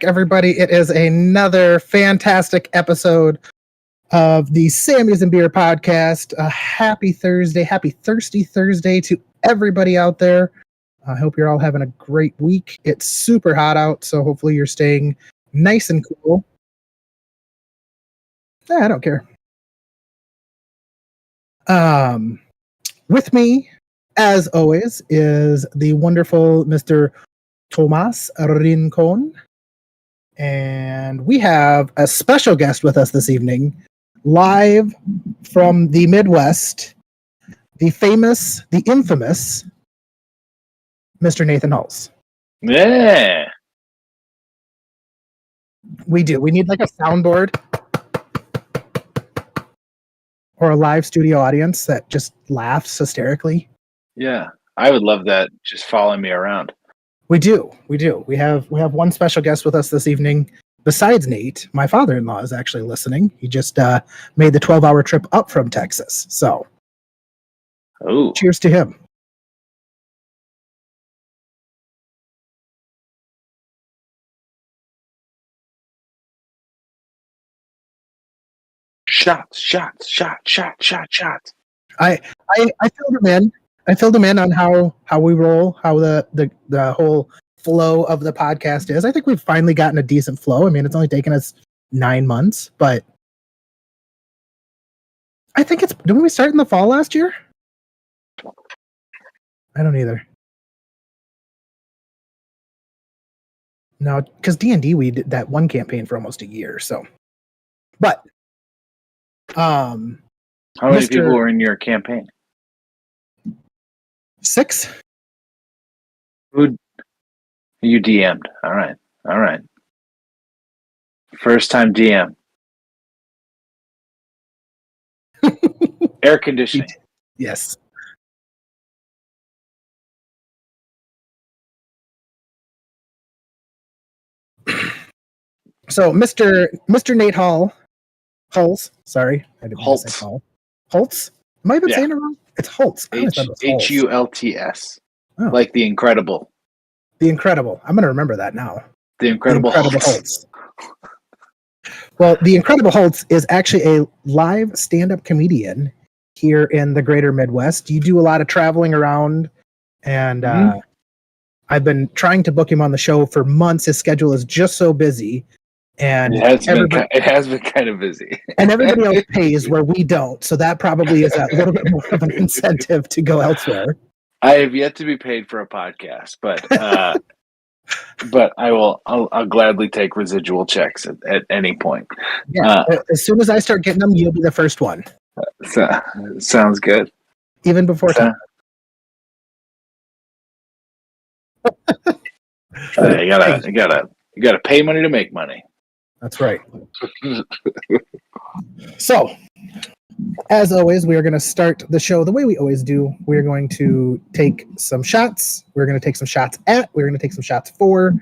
everybody. It is another fantastic episode of the Sammys and Beer podcast. Happy Thursday. Happy Thirsty Thursday to everybody out there. I hope you're all having a great week. It's super hot out, so hopefully you're staying nice and cool. I don't care. With me, as always, is the wonderful Mr. Tomas Rincon. And we have a special guest with us this evening, live from the Midwest, the famous, the infamous Mr. Nathan Hulse. Yeah. We do. We need like a soundboard or a live studio audience that just laughs hysterically. Yeah. I would love that. Just following me around. We do. We have one special guest with us this evening. Besides Nate, my father-in-law is actually listening. He just made the 12-hour trip up from Texas. So, cheers to him. Shots. I filled him in. I filled him in on how we roll, how the whole flow of the podcast is. I think we've finally gotten a decent flow. I mean, it's only taken us 9 months, but I think didn't we start in the fall last year? I don't either. No, because D&D, we did that one campaign for almost a year. So, but how many people were in your campaign? 6. Who you DM'd? All right. First time DM. Air conditioning. Yes. So, Mr. Nate Hulse. Sorry, I didn't want to say Hall. Hulse. Am I even saying it wrong? It's Hulse. Hults. Oh. Like the Incredible. The Incredible. I'm going to remember that now. The Incredible Hulse. Well, the Incredible Hulse is actually a live stand-up comedian here in the greater Midwest. You do a lot of traveling around, and I've been trying to book him on the show for months. His schedule is just so busy. And it has been kind of busy. And everybody else pays where we don't. So that probably is a little bit more of an incentive to go elsewhere. I have yet to be paid for a podcast, but I'll gladly take residual checks at any point. Yeah. As soon as I start getting them, you'll be the first one. Sounds good. Even before time. You gotta pay money to make money. That's right. So, as always, we are going to start the show the way we always do. We're going to take some shots. We're going to take some shots at. We're going to take some shots for.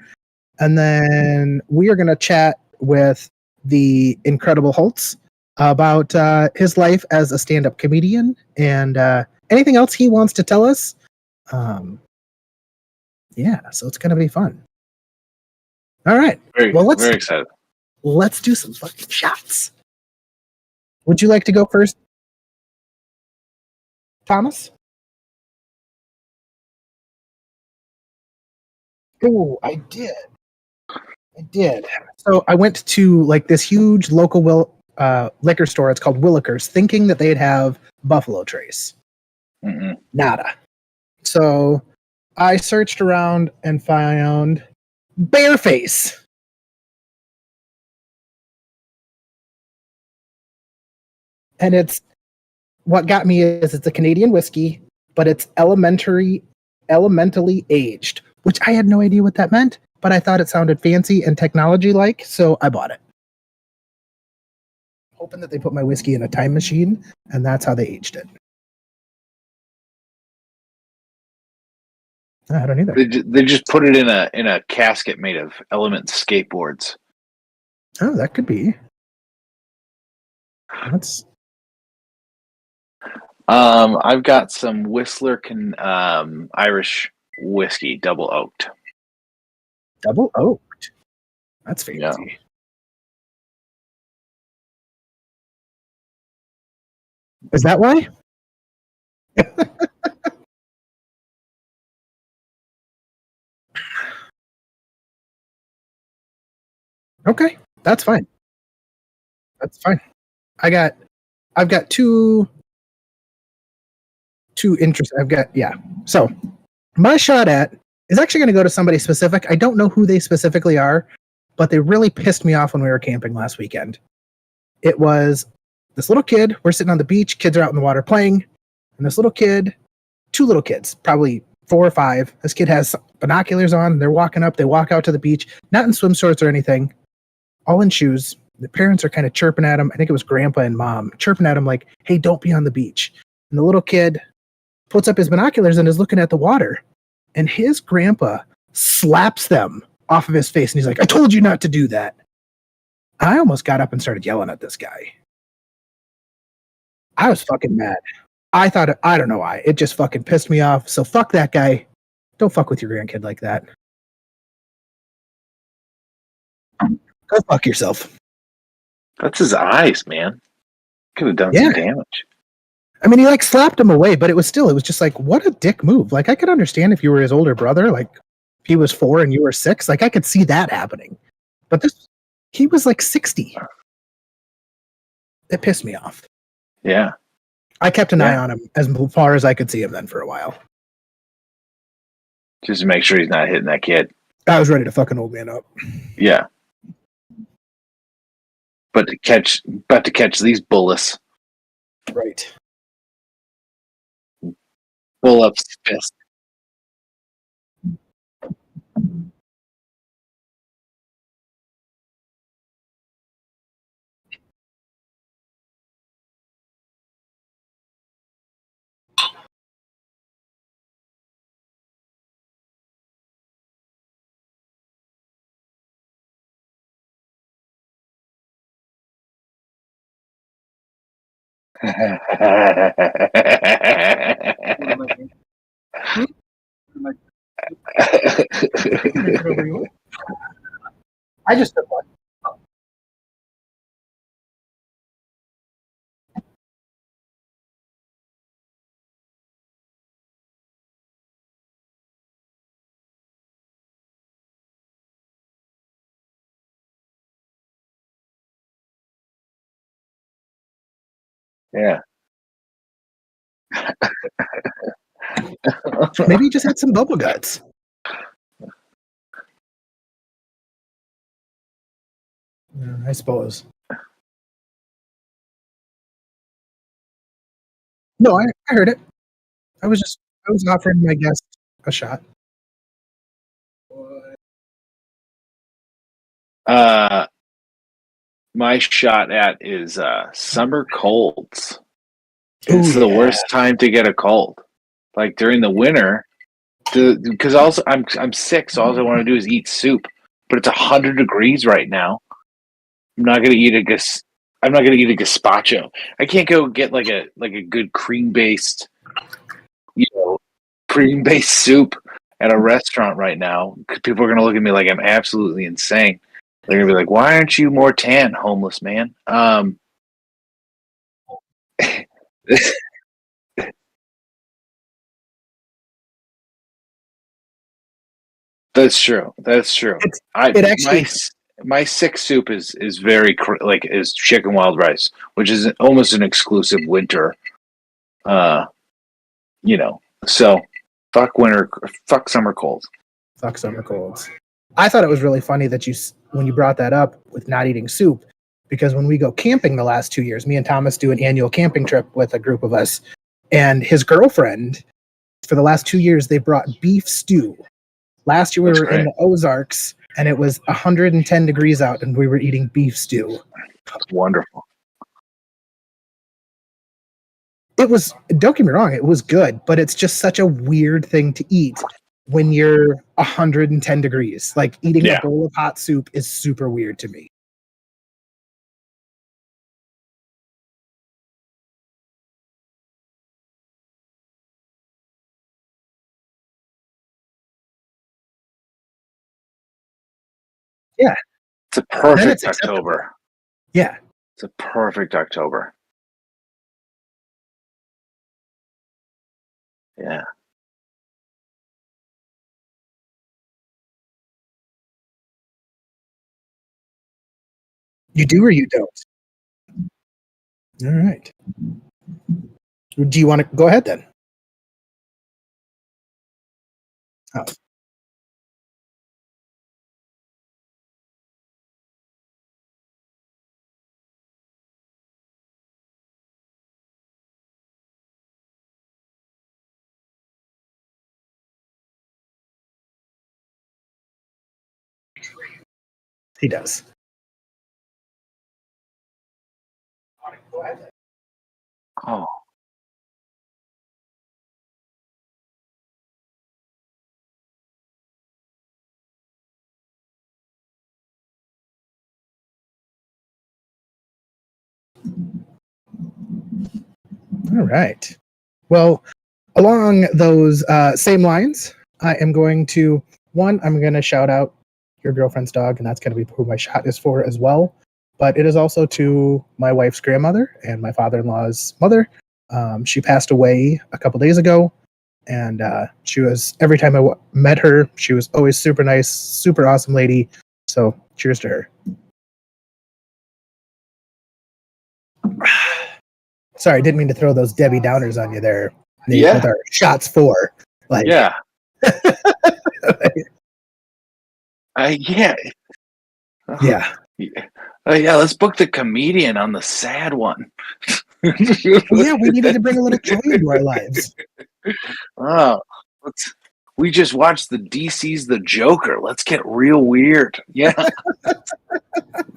And then we are going to chat with the Incredible Hulse about his life as a stand-up comedian and anything else he wants to tell us. Yeah, so it's going to be fun. All right. Very excited. Let's do some fucking shots. Would you like to go first, Thomas? Oh, I did. So I went to like this huge local liquor store. It's called Willikers, thinking that they'd have Buffalo Trace. Mm-mm. Nada. So I searched around and found Bareface. And what got me is it's a Canadian whiskey, but it's elementally aged, which I had no idea what that meant, but I thought it sounded fancy and technology-like, so I bought it. Hoping that they put my whiskey in a time machine, and that's how they aged it. I don't either. They just put it in a casket made of Element skateboards. Oh, that could be. I've got some Whistler Irish whiskey, double oaked. Double oaked. That's fancy. Yeah. Is that why? Okay, that's fine. That's fine. I've got two interests. So my shot at is actually going to go to somebody specific. I don't know who they specifically are, but they really pissed me off when we were camping last weekend. It was this little kid. We're sitting on the beach. Kids are out in the water playing, and this little kid, two little kids, probably 4 or 5. This kid has binoculars on. They're walking up. They walk out to the beach, not in swim shorts or anything, all in shoes. The parents are kind of chirping at him. I think it was grandpa and mom chirping at him like, "Hey, don't be on the beach." And the little kid puts up his binoculars and is looking at the water. And his grandpa slaps them off of his face. And he's like, "I told you not to do that." I almost got up and started yelling at this guy. I was fucking mad. I don't know why. It just fucking pissed me off. So fuck that guy. Don't fuck with your grandkid like that. Go fuck yourself. That's his eyes, man. Could have done some damage. I mean, he like slapped him away, but it was just like, what a dick move. Like, I could understand if you were his older brother, like if he was 4 and you were 6, like I could see that happening. But he was like 60. It pissed me off. Yeah. I kept an eye on him as far as I could see him then for a while. Just to make sure he's not hitting that kid. I was ready to fucking old man up. Yeah. But to catch these bullets. Right. Bull up's fist. I just took one. Yeah. Maybe he just had some bubble guts. Yeah, I suppose. No, I heard it. I was offering my guest a shot. My shot at is summer colds. It's the worst time to get a cold. Like during the winter, because also I'm sick, so all I want to do is eat soup. But it's 100 degrees right now. I'm not gonna eat a gazpacho. I can't go get like a good cream based soup at a restaurant right now. Because people are gonna look at me like I'm absolutely insane. They're gonna be like, "Why aren't you more tan, homeless man?" That's true. My sick soup is very is chicken wild rice, which is almost an exclusive winter. So fuck summer colds. Fuck summer colds. I thought it was really funny that when you brought that up with not eating soup, because when we go camping the last 2 years, me and Thomas do an annual camping trip with a group of us, and his girlfriend, for the last 2 years, they brought beef stew. Last year we were in the Ozarks, and it was 110 degrees out, and we were eating beef stew. Wonderful. It was, don't get me wrong, it was good, but it's just such a weird thing to eat when you're 110 degrees. Like eating a bowl of hot soup is super weird to me. Yeah. It's a then perfect it's acceptable. October. Yeah. It's a perfect October. Yeah. You do or you don't? All right. Do you want to go ahead then? Oh. He does. Go ahead. Oh. All right. Well, along those same lines, I am going to I'm going to shout out your girlfriend's dog, and that's going to be who my shot is for as well. But it is also to my wife's grandmother and my father-in-law's mother. She passed away a couple days ago, and she was every time I met her, she was always super nice, super awesome lady. So cheers to her. Sorry, didn't mean to throw those Debbie Downers on you there, Nate, Yeah. with our shots for. Like, Yeah. Yeah. yeah. Yeah, let's book the comedian on the sad one. Yeah, we needed to bring a little joy into our lives. Oh, we just watched the DC's The Joker. Let's get real weird. Yeah.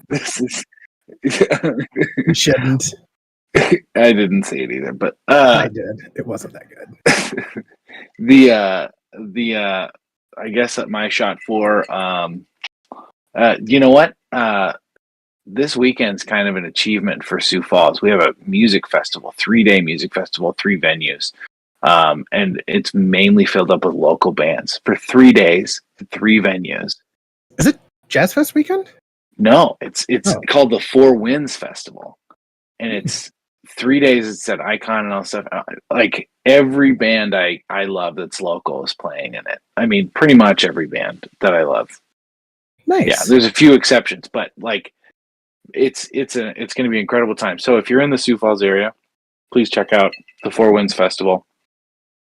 This is We shouldn't. I didn't say it either, but I did. It wasn't that good. the I guess at my shot for you know what? This weekend's kind of an achievement for Sioux Falls. We have a music festival, 3-day music festival, 3 venues. And it's mainly filled up with local bands for 3 days, 3 venues. Is it Jazz Fest weekend? No, it's Oh. called the Four Winds Festival, and it's 3 days. It's at Icon and all stuff. Like every band I love that's local is playing in it. I mean, pretty much every band that I love. Nice. Yeah, there's a few exceptions, but like it's going to be an incredible time. So if you're in the Sioux Falls area, please check out the Four Winds Festival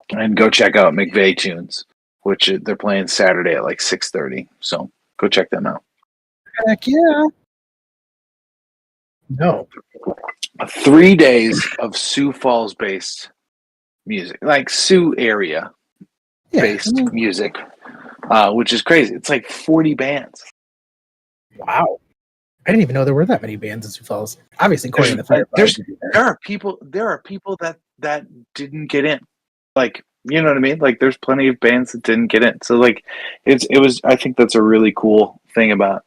and go check out McVeigh Tunes, which they're playing Saturday at like 6:30. So go check them out. Heck yeah. No. 3 days of Sioux Falls based music, like Sioux area Yeah. based music, which is crazy. It's like 40 bands. Wow. I didn't even know there were that many bands in Sioux Falls. Obviously, Corey and the Fireflies. There are people that didn't get in. Like, you know what I mean? Like there's plenty of bands that didn't get in. So like it was I think that's a really cool thing about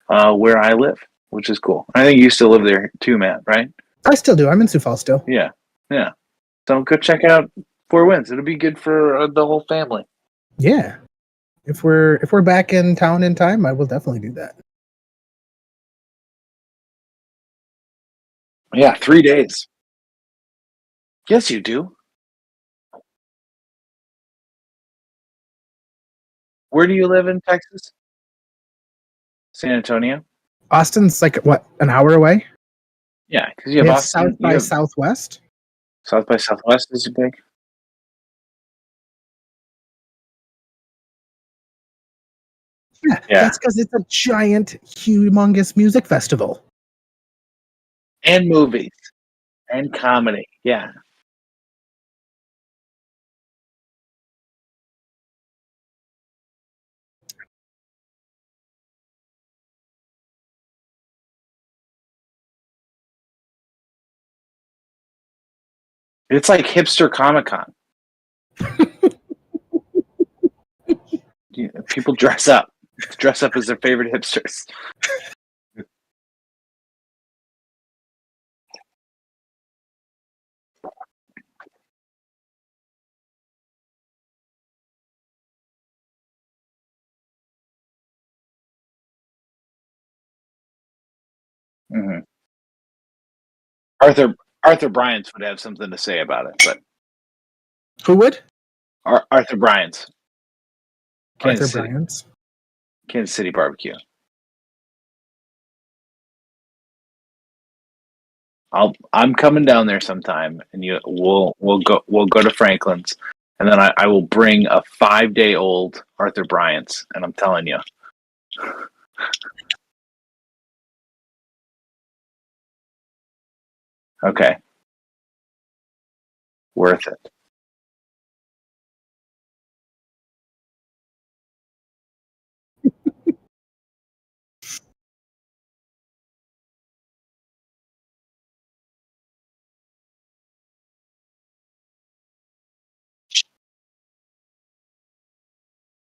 where I live, which is cool. I think you still live there too, Matt, right? I still do. I'm in Sioux Falls still. Yeah. Yeah. So go check out Four Winds. It'll be good for the whole family. Yeah. If we're back in town in time, I will definitely do that. Yeah, 3 days. Yes, you do. Where do you live in Texas? San Antonio? Austin's like what, an hour away? Yeah, because you have We have Austin. South by Southwest. South by Southwest is big. Yeah, that's because it's a giant, humongous music festival. And movies. And comedy. Yeah. It's like hipster Comic Con. People dress up as their favorite hipsters. Mhm. Arthur Bryant's would have something to say about it, but Who would? Arthur Bryant's Arthur Kansas City, Bryant's. Kansas City barbecue. I'm coming down there sometime, and we'll go to Franklin's, and then I will bring a 5-day-old Arthur Bryant's, and I'm telling you, okay, worth it.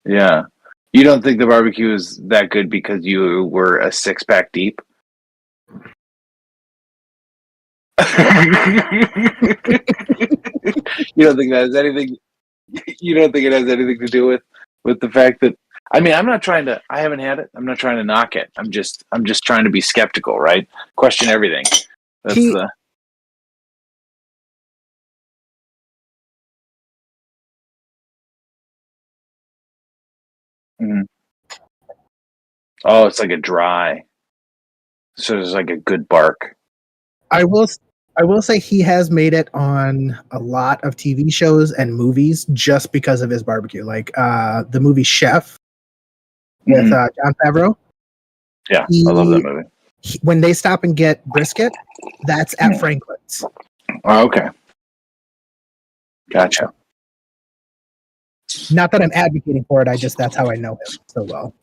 Yeah, you don't think the barbecue is that good because you were a 6-pack deep? You don't think that has anything? You don't think it has anything to do with the fact that I mean, I'm not trying to. I haven't had it. I'm not trying to knock it. I'm just trying to be skeptical, right? Question everything. That's He the. Mhm. Oh, it's like a dry. So there's like a good bark. I will I will say he has made it on a lot of TV shows and movies just because of his barbecue. Like the movie Chef with Mhm. John Favreau. Yeah, I love that He, movie. when they stop and get brisket, that's at Mhm. Franklin's. Oh, okay, gotcha. Not that I'm advocating for it. I just that's how I know him so well.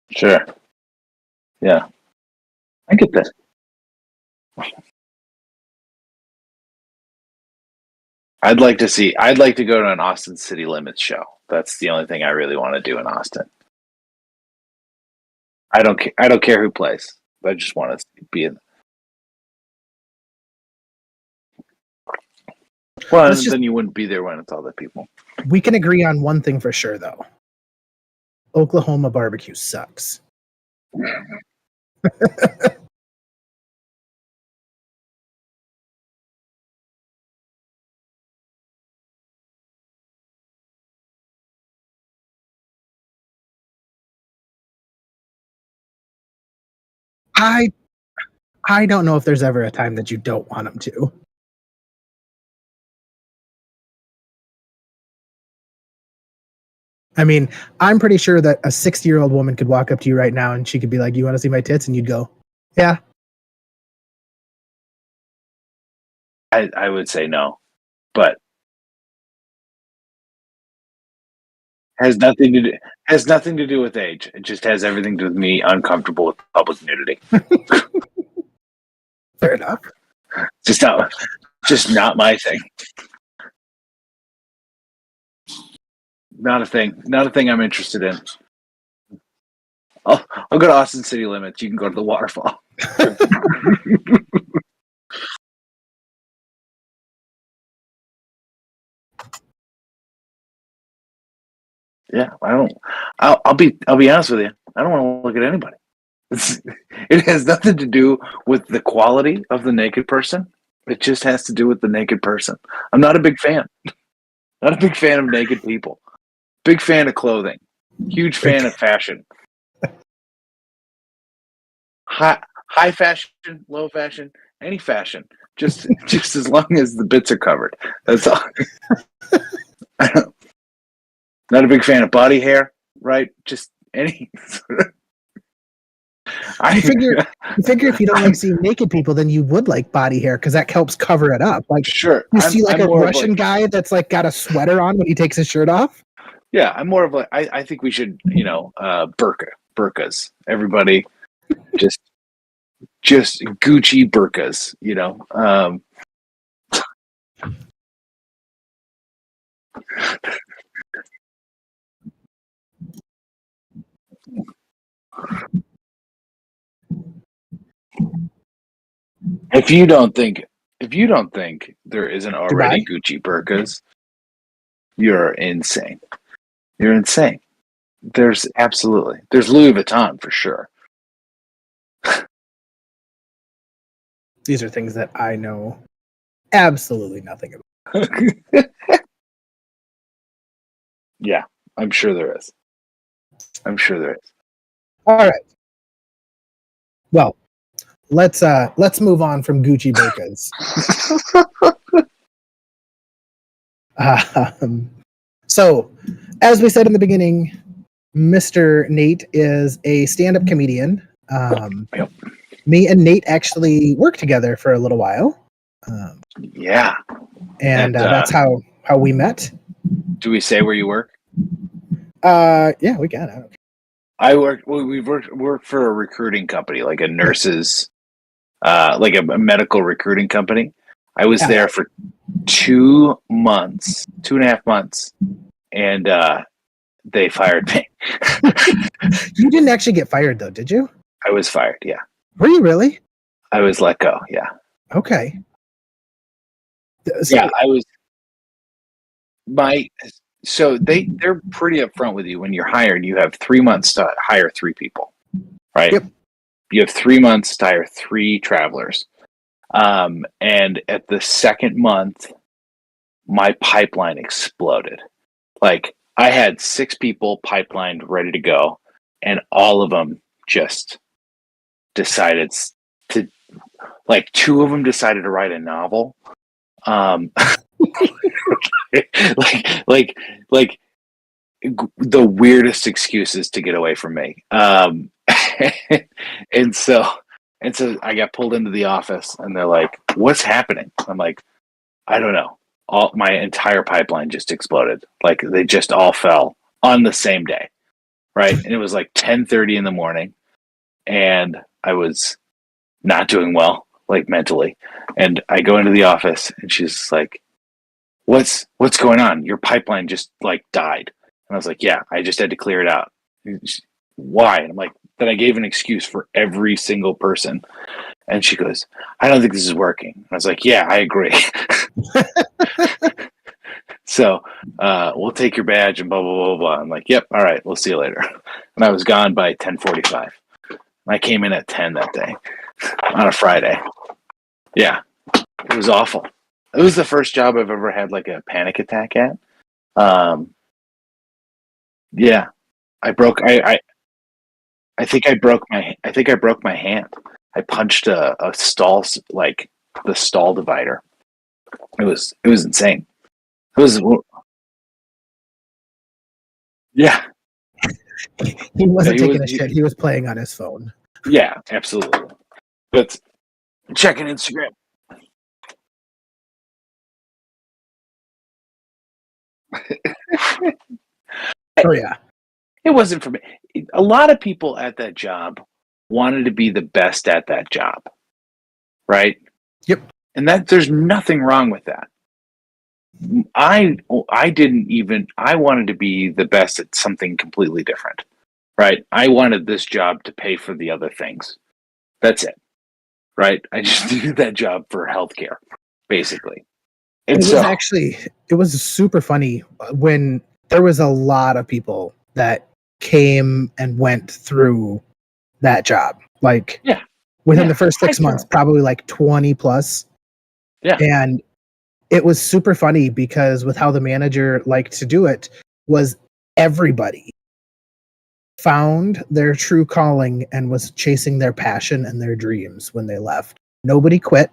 Sure. Yeah, I get that. I'd like to see. I'd like to go to an Austin City Limits show. That's the only thing I really want to do in Austin. I don't. I don't care who plays. I just want to be in. Well, Let's just then you wouldn't be there when it's all the people. we can agree on one thing for sure though. Oklahoma barbecue sucks. I I don't know if there's ever a time that you don't want them to. I mean, I'm pretty sure that a 60-year-old woman could walk up to you right now and she could be like, "You want to see my tits?" And you'd go, "Yeah." I would say no, but has nothing to do has nothing to do with age. It just has everything to do with me uncomfortable with public nudity. Fair enough. Just not just not my thing. Not a thing. Not a thing I'm interested in. I'll go to Austin City Limits. You can go to the waterfall. Yeah, I don't. I'll be honest with you. I don't want to look at anybody. It has nothing to do with the quality of the naked person. It just has to do with the naked person. I'm not a big fan. Not a big fan of naked people. Big fan of clothing. Huge fan of fashion. High fashion, low fashion, any fashion. Just as long as the bits are covered. That's all. Not a big fan of body hair, right? Just any. You figure if you don't like seeing naked people, then you would like body hair because that helps cover it up. Like Sure. you see like I'm a more of Russian like, guy that's like got a sweater on when he takes his shirt off. yeah, I'm more of like I think we should, burkas. Everybody just Gucci burkas, you know. If you don't think there isn't already Dubai. Gucci burkas, you're insane. You're insane. There's Louis Vuitton for sure. These are things that I know absolutely nothing about. Yeah, I'm sure there is. All right. Well, let's move on from Gucci burkas. So, as we said in the beginning, Mr. Nate is a stand-up comedian. Yep. Me and Nate actually worked together for a little while. Yeah. And that's how we met. Do we say where you work? Yeah, we can. We worked for a recruiting company, like a nurses, like a medical recruiting company. I was there for 2.5 months, and they fired me. You didn't actually get fired, though, did you? I was fired. Yeah. Were you really? I was let go. Yeah. Okay. So, yeah, I was. So they're pretty upfront with you when you're hired. You have 3 months to hire 3 people, right? Yep. You have 3 months to hire 3 travelers. And at the second month, my pipeline exploded. Like I had 6 people pipelined ready to go, and all of them just decided to, like 2 of them decided to write a novel. like the weirdest excuses to get away from me. And so I got pulled into the office, and they're like, "What's happening?" I'm like, "I don't know." My entire pipeline just exploded. Like they just all fell on the same day, right? And it was like 10:30 in the morning, and I was not doing well, like mentally. And I go into the office, and she's like, What's going on? Your pipeline just like died." And I was like, "Yeah, I just had to clear it out." Why? And I'm like, then I gave an excuse for every single person. And she goes, "I don't think this is working." And I was like, "Yeah, I agree." So we'll take your badge and blah, blah, blah, blah. I'm like, "Yep, all right, we'll see you later." And I was gone by 10:45. I came in at 10 that day on a Friday. Yeah, it was awful. It was the first job I've ever had like a panic attack at. Yeah, I think I broke my hand. I punched a stall, like the stall divider. It was insane. It was, yeah. He wasn't taking a shit. He was playing on his phone. Yeah, absolutely. But checking Instagram. Oh yeah. It wasn't for me. A lot of people at that job wanted to be the best at that job, right? Yep. And that there's nothing wrong with that. I wanted to be the best at something completely different, right? I wanted this job to pay for the other things. That's it, right? I just did that job for healthcare, basically. And it was super funny when there was a lot of people that came and went through that job. Like within the first 6 months, probably like 20 plus. Yeah. And it was super funny because with how the manager liked to do it was everybody found their true calling and was chasing their passion and their dreams when they left. Nobody quit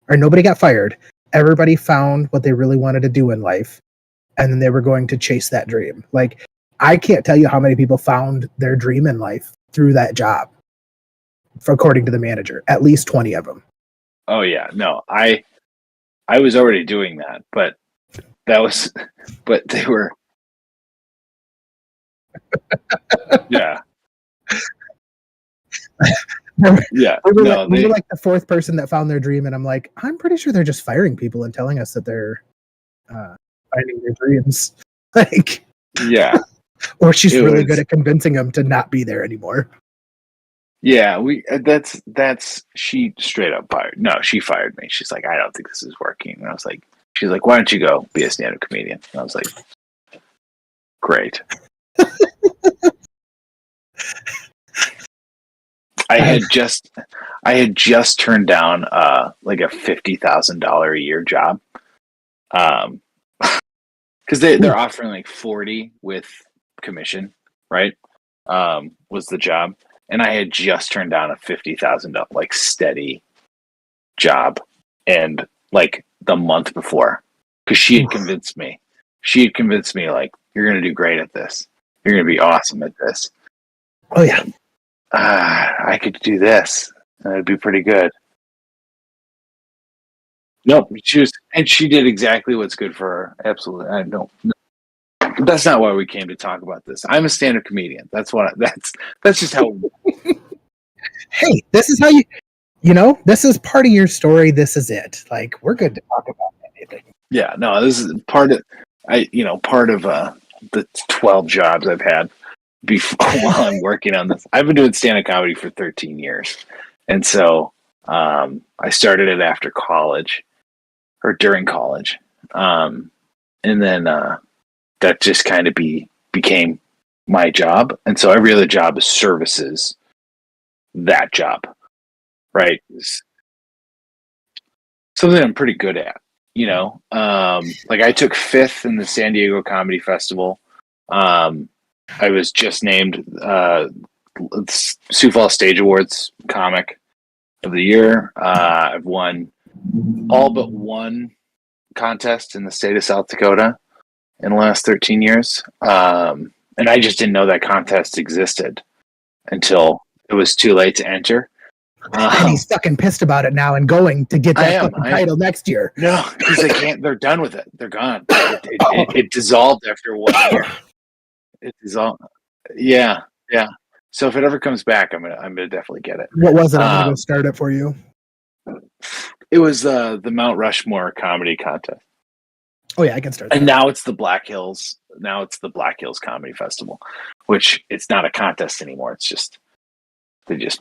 or nobody got fired. Everybody found what they really wanted to do in life, and then they were going to chase that dream. Like, I can't tell you how many people found their dream in life through that job, according to the manager. At least 20 of them. Oh yeah, no, I was already doing that, but they were, yeah. Yeah, we were like the 4th person that found their dream, and I'm like, I'm pretty sure they're just firing people and telling us that they're finding their dreams. Like, yeah, or she's really good at convincing them to not be there anymore. Yeah, she straight up fired. No, she fired me. She's like, "I don't think this is working." And I was like, she's like, "Why don't you go be a stand-up comedian?" And I was like, "Great." I had just turned down like a $50,000 a year job, because they're offering like 40 with commission, right? Was the job, and I had just turned down a $50,000 like steady job, and like the month before, because she had convinced me. She had convinced me like, you're gonna do great at this. You're gonna be awesome at this. Oh yeah. I could do this, and it'd be pretty good. Nope, she did exactly what's good for her. Absolutely, I don't. No. That's not why we came to talk about this. I'm a stand-up comedian. That's just how. Hey, this is how this is part of your story. This is it. Like, we're good to talk about anything. Yeah, no, this is part of the 12 jobs I've had before while I'm working on this. I've been doing stand-up comedy for 13 years, and so I started it after college or during college, and then that just kind of became my job, and so every other job is services that job, right? It's something I'm pretty good at, like I took 5th in the San Diego Comedy Festival. I was just named Sioux Falls Stage Awards Comic of the Year. I've won all but one contest in the state of South Dakota in the last 13 years. And I just didn't know that contest existed until it was too late to enter. And he's fucking pissed about it now and going to get that fucking title next year. No, because they can't. They're done with it. They're gone. It dissolved after 1 year. It dissolved. Yeah. So if it ever comes back, I'm gonna definitely get it. What was it? I'm gonna go start it for you. It was the Mount Rushmore comedy contest. Oh yeah, I can start that. And now it's the Black Hills. Now it's the Black Hills Comedy Festival, which it's not a contest anymore. It's just they just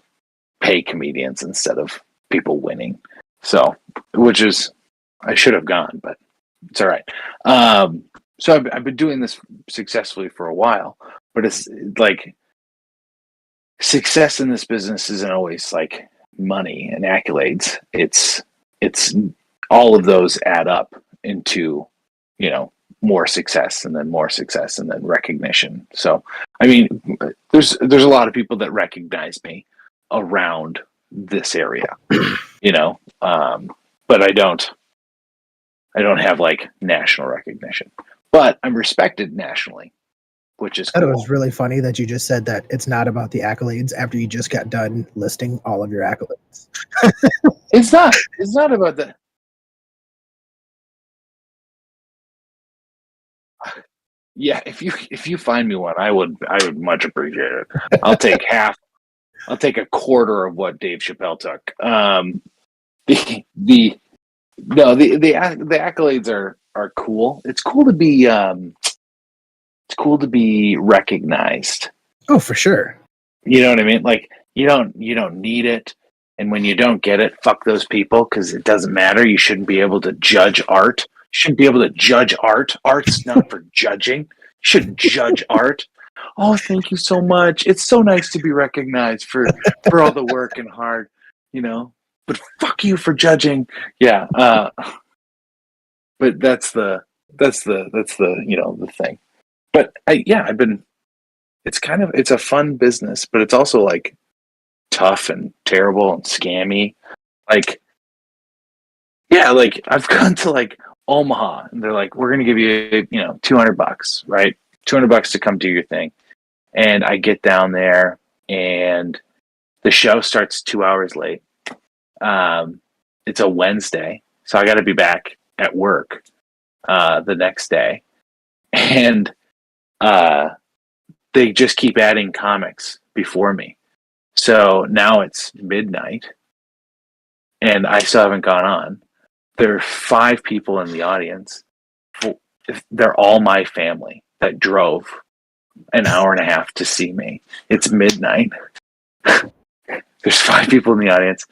pay comedians instead of people winning. So, which is I should have gone, but it's all right. So I've been doing this successfully for a while, but it's like success in this business isn't always like money and accolades. It's all of those add up into, more success and then more success and then recognition. So, I mean, there's a lot of people that recognize me around this area, but I don't have like national recognition, but I'm respected nationally, which is cool. It was really funny that you just said that it's not about the accolades after you just got done listing all of your accolades. It's not about that. Yeah, if you find me one, I would much appreciate it. I'll take half. I'll take a quarter of what Dave Chappelle took. The accolades are cool. It's cool to be recognized. Oh, for sure. You know what I mean? Like you don't need it, and when you don't get it, fuck those people, because it doesn't matter. You shouldn't be able to judge art. You shouldn't be able to judge art. Art's not for judging. You shouldn't judge art. Oh, thank you so much. It's so nice to be recognized for all the work and hard, But fuck you for judging. Yeah. But that's the the thing. But it's a fun business, but it's also like tough and terrible and scammy. Like, yeah, like I've gone to like Omaha and they're like, we're going to give you, $200, right? $200 to come do your thing. And I get down there and the show starts 2 hours late. It's a Wednesday, so I got to be back at work the next day. And they just keep adding comics before me. So now it's midnight and I still haven't gone on. There are 5 people in the audience. They're all my family that drove an hour and a half to see me. It's midnight. There's 5 people in the audience.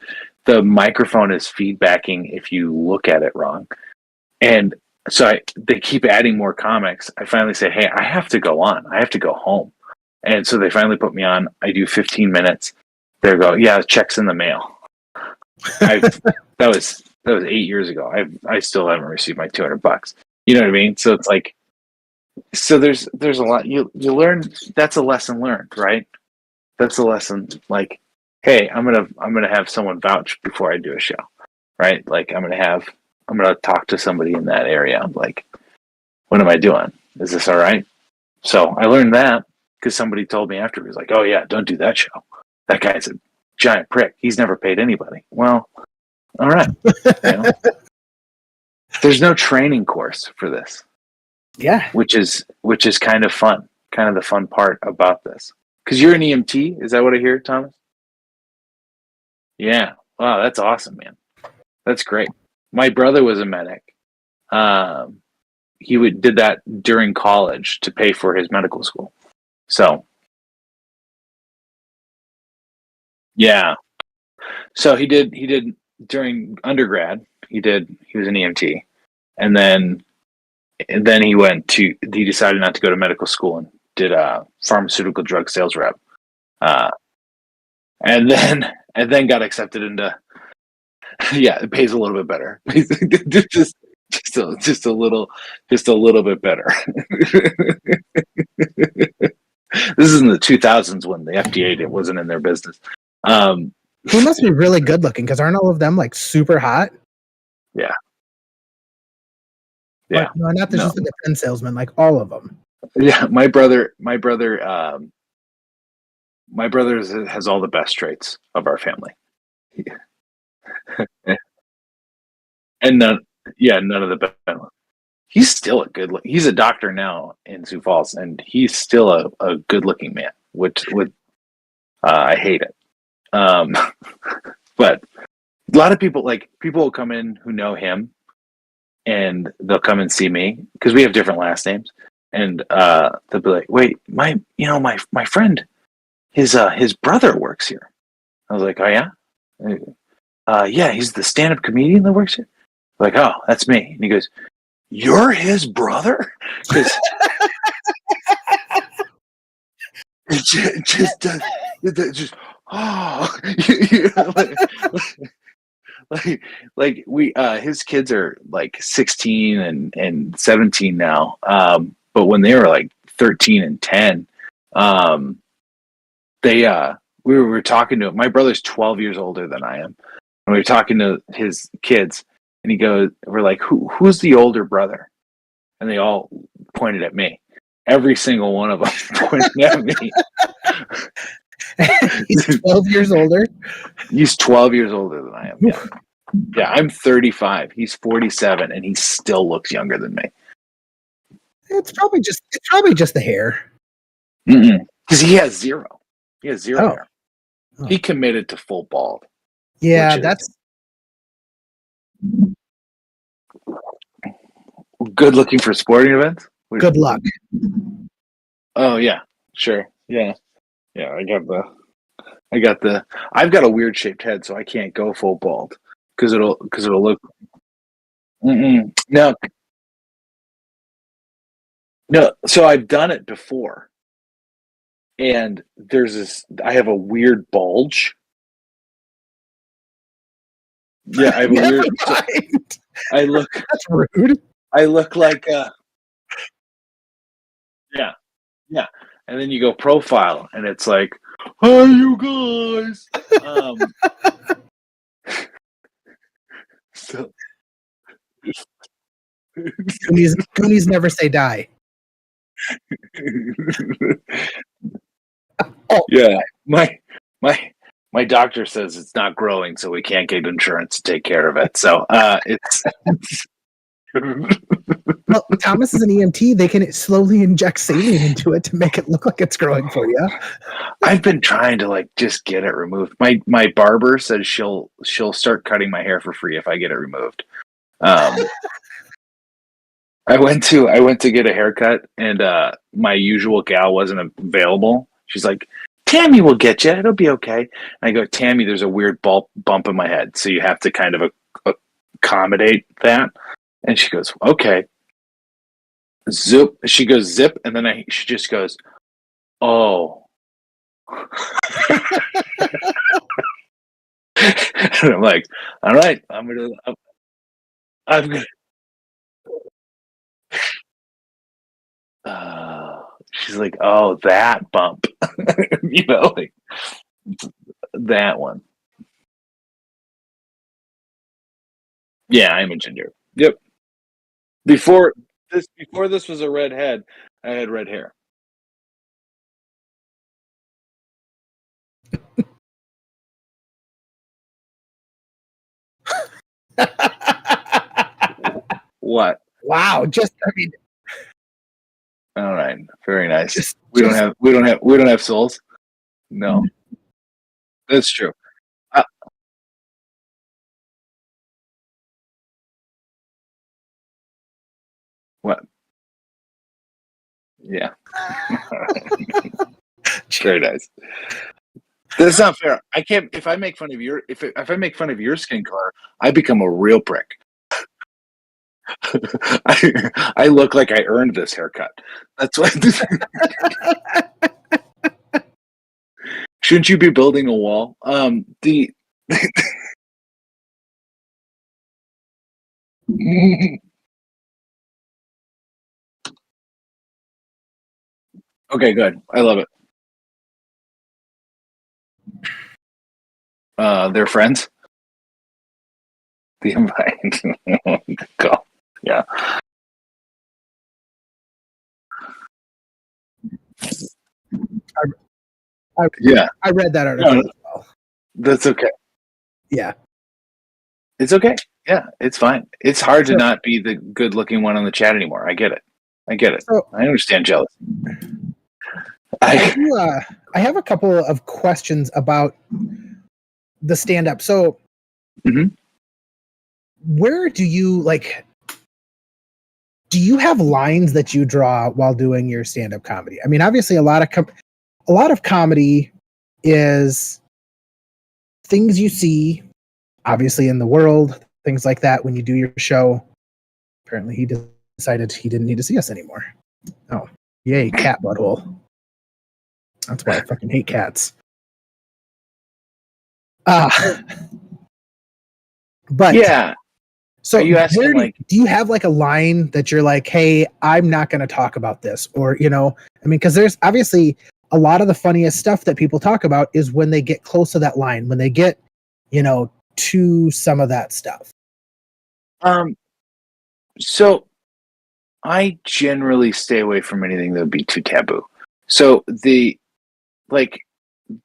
The microphone is feedbacking if you look at it wrong. And so they keep adding more comics. I finally say, hey, I have to go on. I have to go home. And so they finally put me on. I do 15 minutes. There you go. Yeah, checks in the mail. that was 8 years ago. I still haven't received my $200. You know what I mean? So it's like, so there's a lot you learn. That's a lesson learned, right? That's a lesson. Like, hey, I'm gonna have someone vouch before I do a show, right? Like I'm gonna talk to somebody in that area. I'm like, what am I doing? Is this all right? So I learned that because somebody told me after. He was like, oh yeah, don't do that show. That guy's a giant prick. He's never paid anybody. Well, all right. You know? There's no training course for this. Yeah. Which is kind of fun. Kind of the fun part about this. Because you're an EMT, is that what I hear, Thomas? Yeah. Wow, that's awesome, man. That's great. My brother was a medic. He did that during college to pay for his medical school. So, yeah. So he did during undergrad. He was an EMT, and then he decided not to go to medical school and did a pharmaceutical drug sales rep, and then got accepted into. Yeah, it pays a little bit better. just a little bit better. This is in the 2000s when the FDA wasn't in their business. He must be really good looking because aren't all of them like super hot? Yeah. Yeah. No, not just the defense salesman, like all of them. Yeah, my brother has all the best traits of our family. And none of the best. He's still he's a doctor now in Sioux Falls, and he's still a good looking man, which I hate it. But a lot of people will come in who know him, and they'll come and see me because we have different last names, and they'll be like, "Wait, my friend, his brother works here." I was like, "Oh yeah, yeah, he's the stand-up comedian that works here." I'm like, "Oh, that's me," and he goes, "You're his brother?" Because just oh, like we his kids are like 16 and 17 now, but when they were like 13 and 10, they we were talking to him. My brother's 12 years older than I am, and we were talking to his kids, and he goes, we're like, who's the older brother? And they all pointed at me. Every single one of them pointed at me. He's 12 years older. He's 12 years older than I am. Yeah. Yeah, I'm 35. He's 47, and he still looks younger than me. It's probably just the hair. Because he has zero. He has zero hair. Oh. He committed to full bald. Yeah, that's good looking for sporting events. Good luck. Oh yeah, sure. Yeah. I've got a weird shaped head, so I can't go full bald because it'll look. No. So I've done it before, and I have a weird bulge. Yeah, I have a weird. I look. That's rude. I look like. Yeah. And then you go profile, and it's like, "Hi, you guys." So Goonies never say die. Oh yeah, my doctor says it's not growing, so we can't get insurance to take care of it. So it's. Well, Thomas is an EMT. They can slowly inject saline into it to make it look like it's growing for you. I've been trying to just get it removed. My barber says she'll start cutting my hair for free if I get it removed. I went to get a haircut, and my usual gal wasn't available. She's like, "Tammy will get you. It'll be okay." And I go, "Tammy, there's a weird bump in my head, so you have to kind of accommodate that." And she goes, "Okay." Zip. She goes zip, and then she just goes, "Oh." I'm like, all right, I'm gonna. She's like, oh, that bump, like that one. Yeah, I'm a ginger. Yep. Before this was a redhead, I had red hair. What? Wow, All right, very nice. Just- we just- don't have souls. No, that's true. What? Yeah, very nice. That's not fair. I can't. If I make fun of your if I make fun of your skin color, I become a real prick. I look like I earned this haircut. That's why. Shouldn't you be building a wall? The okay, good. I love it. They're friends. The invite. Go. Yeah. Yeah. I read that article No, as well. that's okay. Yeah. It's okay. Yeah, it's fine. It's hard to not be the good-looking one on the chat anymore. I get it. So I understand jealousy. I have a couple of questions about the stand-up. So, Mhm. where do you like? Do you have lines that you draw while doing your stand-up comedy? I mean, obviously, a lot of comedy is things you see, obviously, in the world, things like that. When you do your show, apparently, he decided he didn't need to see us anymore. Oh, yay, cat butthole. That's why I fucking hate cats. But Yeah. so Are you asking, do you have like a line that you're like, hey, I'm not going to talk about this? Or, I mean, because there's obviously a lot of the funniest stuff that people talk about is when they get close to that line, when they get, to some of that stuff. So I generally stay away from anything that would be too taboo. So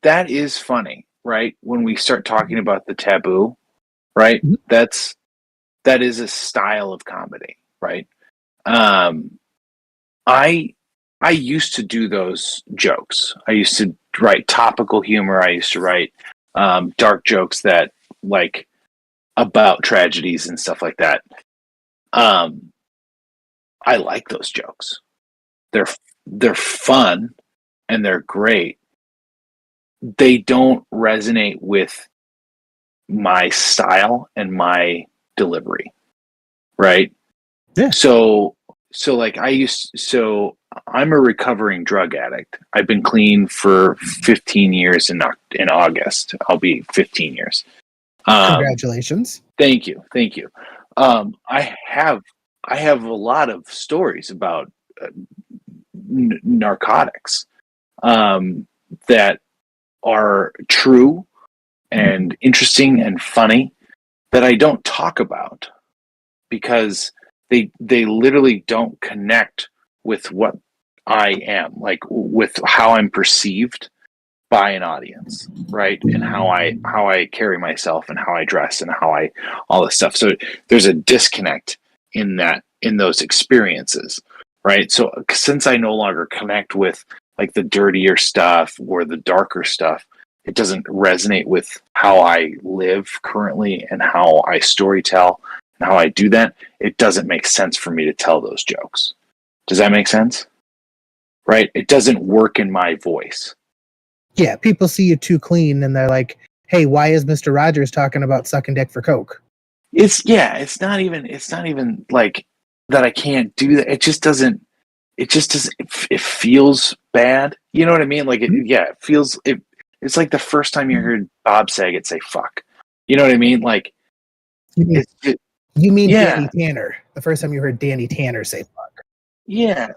that is funny, right? When we start talking about the taboo, right? Mhm. That is a style of comedy, right? I used to do those jokes. I used to write topical humor. I used to write dark jokes that like about tragedies and stuff like that. I like those jokes. They're fun and they're great. They don't resonate with my style and my delivery, right? Yeah. So I'm a recovering drug addict. I've been clean for 15 years in August. I'll be 15 years. Congratulations. Thank you. I have a lot of stories about narcotics that are true and interesting and funny that I don't talk about because they literally don't connect with what I am, like with how I'm perceived by an audience, right? And how I carry myself and how I dress and how I all this stuff. So there's a disconnect in those experiences, right? So since I no longer connect with like the dirtier stuff or the darker stuff, it doesn't resonate with how I live currently and how I storytell and how I do that. It doesn't make sense for me to tell those jokes. Does that make sense? Right? It doesn't work in my voice. Yeah, people see you too clean and they're like, hey, why is Mr. Rogers talking about sucking dick for coke? It's not even like that I can't do that. It just doesn't it feels bad. You know what I mean? Like it feels it's like the first time you heard Bob Saget say fuck. You know what I mean? Like, You mean yeah. Danny Tanner? The first time you heard Danny Tanner say fuck? Yeah.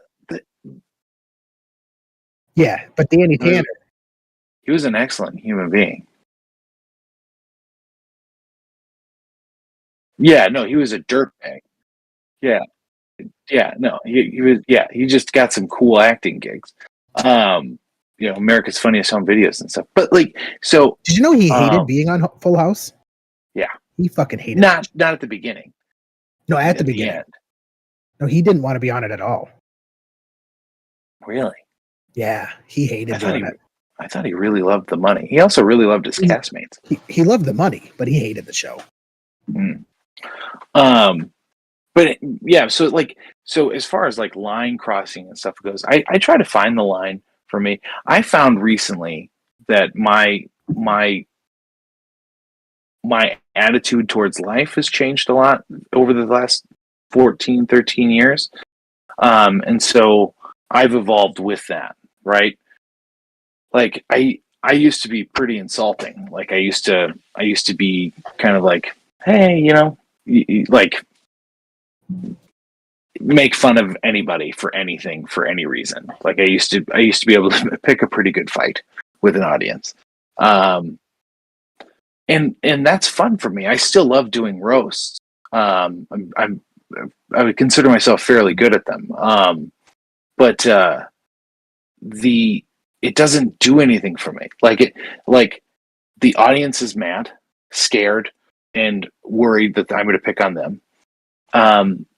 Yeah, but Danny Tanner. He was an excellent human being. Yeah, no, he was a dirtbag. Yeah. Yeah, no, he was. Yeah, he just got some cool acting gigs. America's Funniest Home Videos and stuff. But like, so did you know he hated being on Full House? Yeah, he fucking hated. Not at the beginning. No, at the beginning. No, he didn't want to be on it at all. Really? Yeah, he hated doing it. I thought he really loved the money. He also really loved his castmates. He loved the money, but he hated the show. But yeah, so as far as like line crossing and stuff goes, I try to find the line for me. I found recently that my attitude towards life has changed a lot over the last 14, 13 years. And so I've evolved with that, right? Like I used to be pretty insulting. Like I used to be kind of like, hey, like make fun of anybody for anything, for any reason. Like I used to be able to pick a pretty good fight with an audience. And that's fun for me. I still love doing roasts. I would consider myself fairly good at them. But it doesn't do anything for me. Like the audience is mad, scared, and worried that I'm going to pick on them.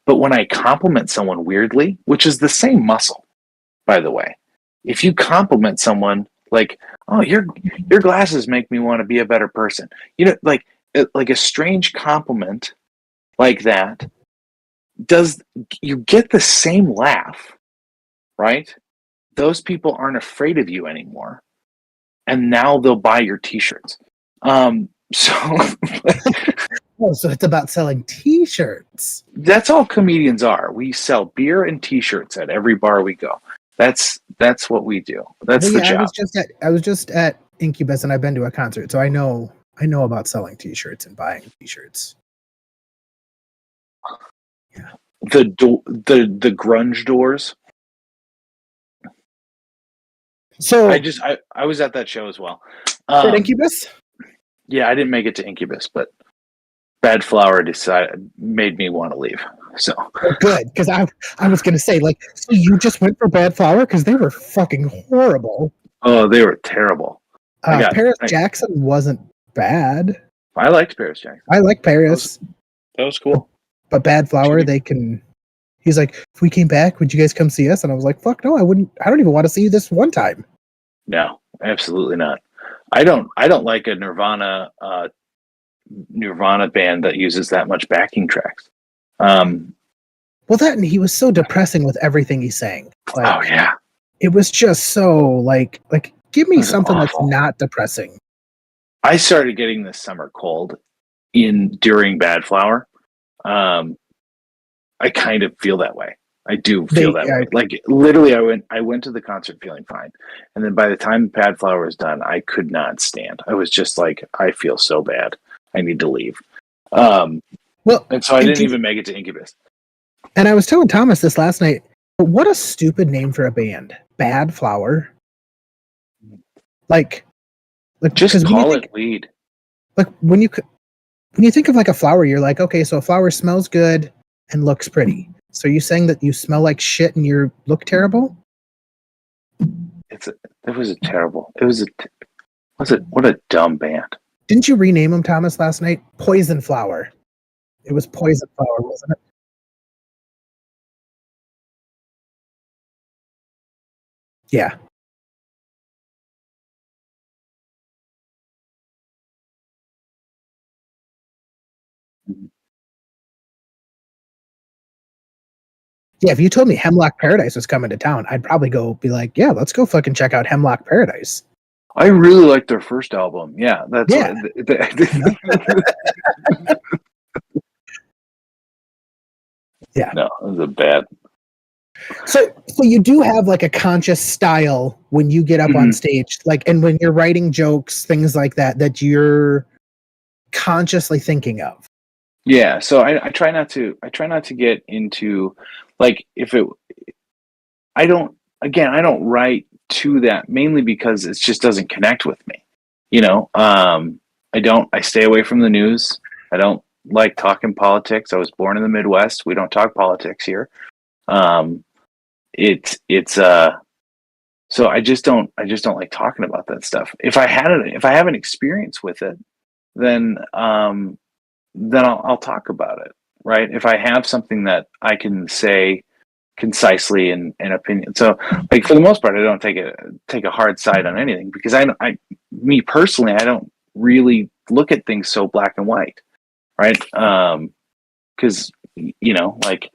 But when I compliment someone weirdly, which is the same muscle, by the way, if you compliment someone like, "Oh, your glasses make me want to be a better person," like a strange compliment like that, you get the same laugh, right? Those people aren't afraid of you anymore, and now they'll buy your T-shirts. So it's about selling T-shirts. That's all comedians are. We sell beer and T-shirts at every bar we go. That's what we do. That's the job. I was just at Incubus, and I've been to a concert, so I know about selling T-shirts and buying T-shirts. Yeah. The grunge doors. So I was at that show as well. At Incubus? Yeah, I didn't make it to Incubus, but Bad Flower made me want to leave. So good, because I was going to say, like, so you just went for Bad Flower because they were fucking horrible. Oh, they were terrible. Paris Jackson wasn't bad. I liked Paris Jackson. I like Paris. That was cool. But Bad Flower, he's like, if we came back, would you guys come see us? And I was like, fuck no, I wouldn't. I don't even want to see you this one time. No, absolutely not. I don't like a Nirvana band that uses that much backing tracks. Well, and he was so depressing with everything he sang. Like, oh yeah, it was just so like give me something awful. That's not depressing. I started getting this summer cold during Bad Flower. I kind of feel that way. I do feel that way. Like literally, I went to the concert feeling fine, and then by the time Bad Flower was done, I could not stand. I was just like, I feel so bad. I need to leave. And so I didn't even make it to Incubus. And I was telling Thomas this last night. What a stupid name for a band, Bad Flower. Like just call it weed. Like when you think of like a flower, you're like, okay, so a flower smells good and looks pretty. So are you saying that you smell like shit and you look terrible? What a dumb band. Didn't you rename them, Thomas, last night? Poison Flower. It was Poison Flower, wasn't it? Yeah. Yeah, if you told me Hemlock Paradise was coming to town, I'd probably be like, yeah, let's go fucking check out Hemlock Paradise. I really liked their first album. Yeah, that's yeah. Yeah. No, it was a bad. So you do have like a conscious style when you get up on stage, like, and when you're writing jokes, things like that you're consciously thinking of? Yeah, so I try not to get into, like, if it I don't write to that mainly because it just doesn't connect with me. I stay away from the news. I don't like talking politics. I was born in the Midwest. We don't talk politics here. Um, so I just don't like talking about that stuff. If I have an experience with it, then I'll talk about it, right? If I have something that I can say concisely and opinion. So, like, for the most part, I don't take a hard side on anything, because me personally, I don't really look at things so black and white, right? Because like,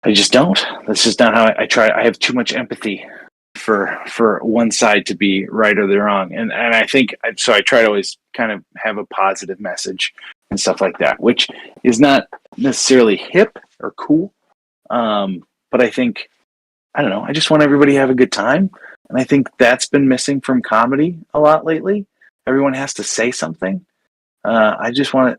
I just don't. That's just not how I try. I have too much empathy for one side to be right or the wrong, and I think so. I try to always kind of have a positive message and stuff like that, which is not necessarily hip or cool. But I think, I don't know, I just want everybody to have a good time. And I think that's been missing from comedy a lot lately. Everyone has to say something. I just want to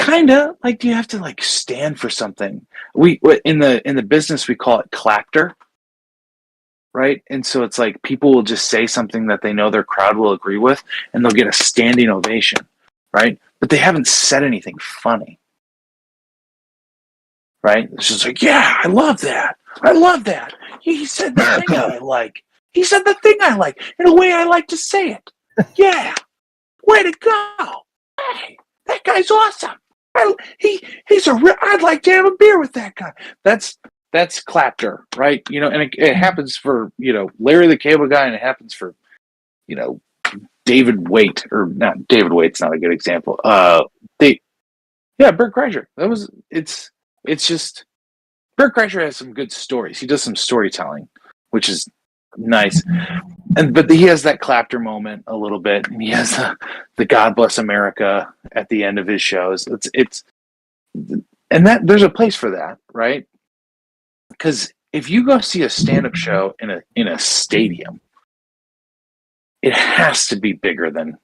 kind of like, do you have to like stand for something? We in the business, we call it clapter, right? And so it's like people will just say something that they know their crowd will agree with, and they'll get a standing ovation, right? But they haven't said anything funny. Right? It's just like, yeah, I love that. I love that. He said the thing I like. He said the thing I like in a way I like to say it. Yeah. Way to go. Hey, that guy's awesome. I'd like to have a beer with that guy. That's clapter, right? And it happens for, Larry the Cable Guy, and it happens for, David Waite, or not David Waite's not a good example. Bert Kreischer. It's just, Bert Kreischer has some good stories. He does some storytelling, which is nice. But he has that clapter moment a little bit, and he has the God Bless America at the end of his shows. And that there's a place for that, right? Because if you go see a stand-up show in a stadium, it has to be bigger than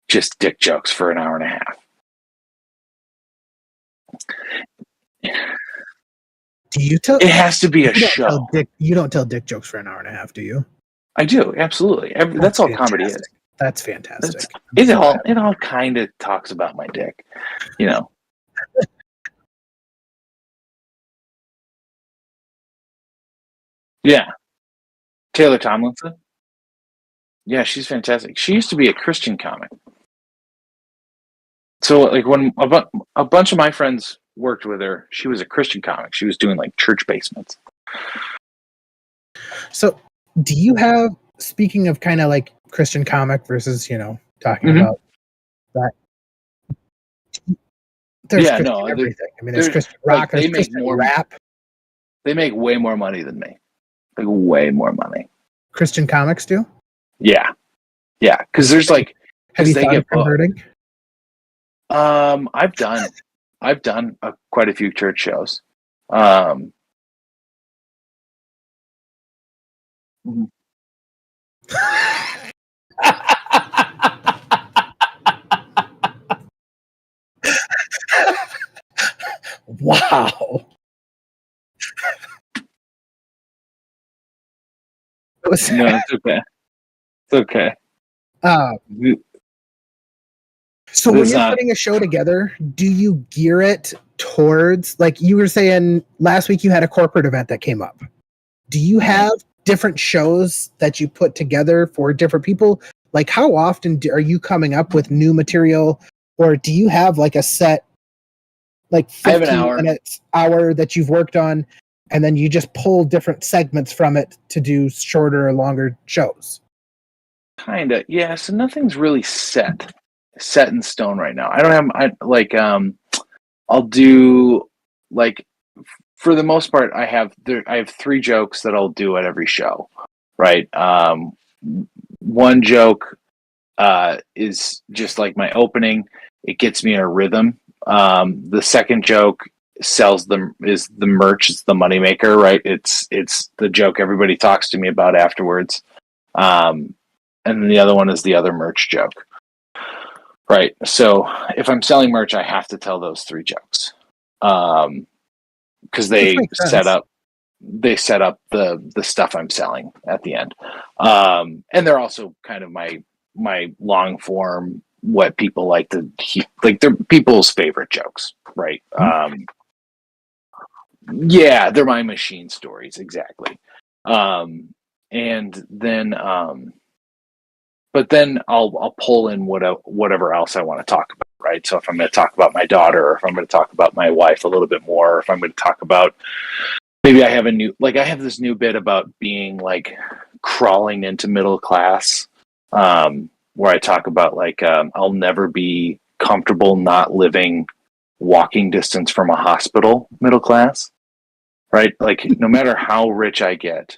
just dick jokes for an hour and a half. Do you tell? It has to be a show. You don't tell dick jokes for an hour and a half, do you? I do, absolutely. That's all comedy is. That's fantastic. It all kind of talks about my dick, Yeah. Taylor Tomlinson. Yeah, she's fantastic. She used to be a Christian comic. So, like, when a bunch of my friends worked with her, she was a Christian comic. She was doing like church basements. So, do you have, speaking of kind of like Christian comic versus, talking about that? There's Christian everything. I mean, there's Christian rock, there's Christian rap. They make way more money than me. Like, way more money. Christian comics do? Yeah. Yeah. Because there's like, have you thought of converting? I've done quite a few church shows. Wow. No, it's okay. It's okay. So when you're putting a show together, do you gear it towards, like you were saying last week, you had a corporate event that came up. Do you have different shows that you put together for different people? Like, how often are you coming up with new material, or do you have like a set, like 15 minutes, hour that you've worked on, and then you just pull different segments from it to do shorter or longer shows? Kinda, yeah. So nothing's really set in stone right now. I don't have, I'll do, like, for the most part, I have 3 jokes that I'll do at every show, right? One joke is just like my opening. It gets me in a rhythm. The second joke is the merch. It's the moneymaker, right? It's the joke everybody talks to me about afterwards. And then the other one is the other merch joke. Right. So if I'm selling merch, I have to tell those 3 jokes. Because Which makes sense. they set up the stuff I'm selling at the end. And they're also kind of my long form, what people like to like, they're people's favorite jokes, right? Yeah, they're my machine stories, exactly. And then but then I'll pull in whatever else I want to talk about, right? So if I'm going to talk about my daughter, or if I'm going to talk about my wife a little bit more, or if I'm going to talk about, maybe I have this new bit about being like crawling into middle class, where I talk about like, I'll never be comfortable not living walking distance from a hospital middle class, right? Like no matter how rich I get,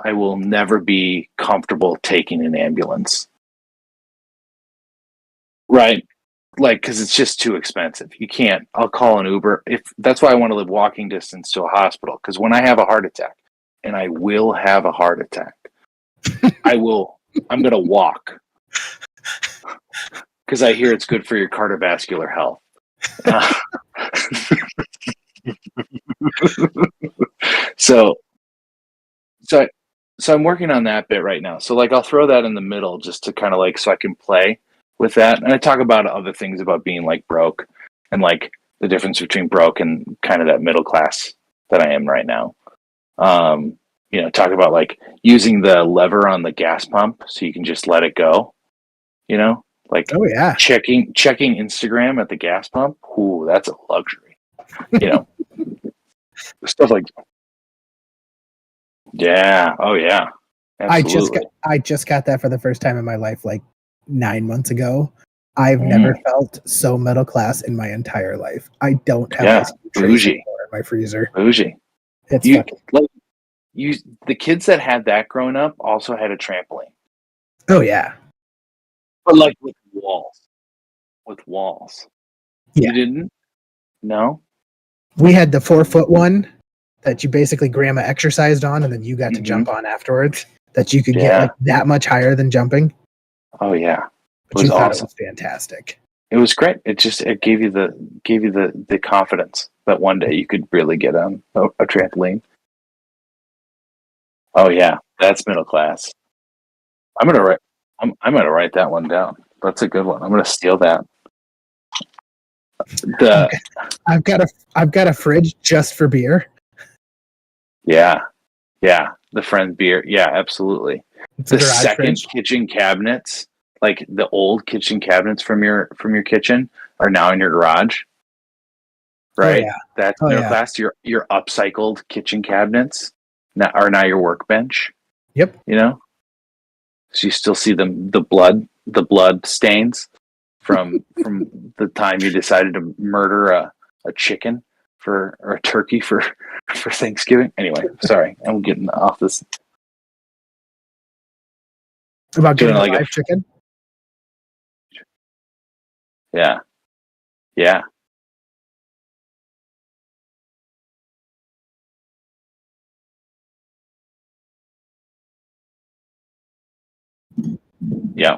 I will never be comfortable taking an ambulance. Right. Like, because it's just too expensive. You can't. I'll call an Uber. If that's why I want to live walking distance to a hospital. Because when I have a heart attack, and I will have a heart attack, I'm going to walk. Because I hear it's good for your cardiovascular health. So I'm working on that bit right now. So like I'll throw that in the middle just to kind of like, so I can play with that. And I talk about other things about being like broke and like the difference between broke and kind of that middle class that I am right now. Talk about like using the lever on the gas pump so you can just let it go, like Oh yeah. checking Instagram at the gas pump. Ooh, that's a luxury, stuff like, yeah. Oh yeah. Absolutely. I just got that for the first time in my life, like 9 months ago. I've never felt so middle class in my entire life. I don't have ice cream trays anymore in my freezer. Bougie. It's the kids that had that growing up also had a trampoline. Oh yeah. But like with walls. Yeah. You didn't? No? We had the 4-foot one that you basically grandma exercised on, and then you got to jump on afterwards. That you could get like that much higher than jumping. Oh yeah, but you thought it was fantastic. It was great. It gave you the confidence that one day you could really get on a trampoline. Oh yeah, that's middle class. I'm gonna write that one down. That's a good one. I'm gonna steal that. I've got a fridge just for beer. Yeah. The friend beer. Yeah, absolutely. The second fridge. Kitchen cabinets, like the old kitchen cabinets from your kitchen, are now in your garage. Right. Oh, yeah. That's middle class. Your upcycled kitchen cabinets are now your workbench. Yep. So you still see the blood stains from the time you decided to murder a chicken or a turkey for Thanksgiving. Anyway, sorry, I'm getting off this. About getting like a live chicken? Yeah. Yeah. Yeah.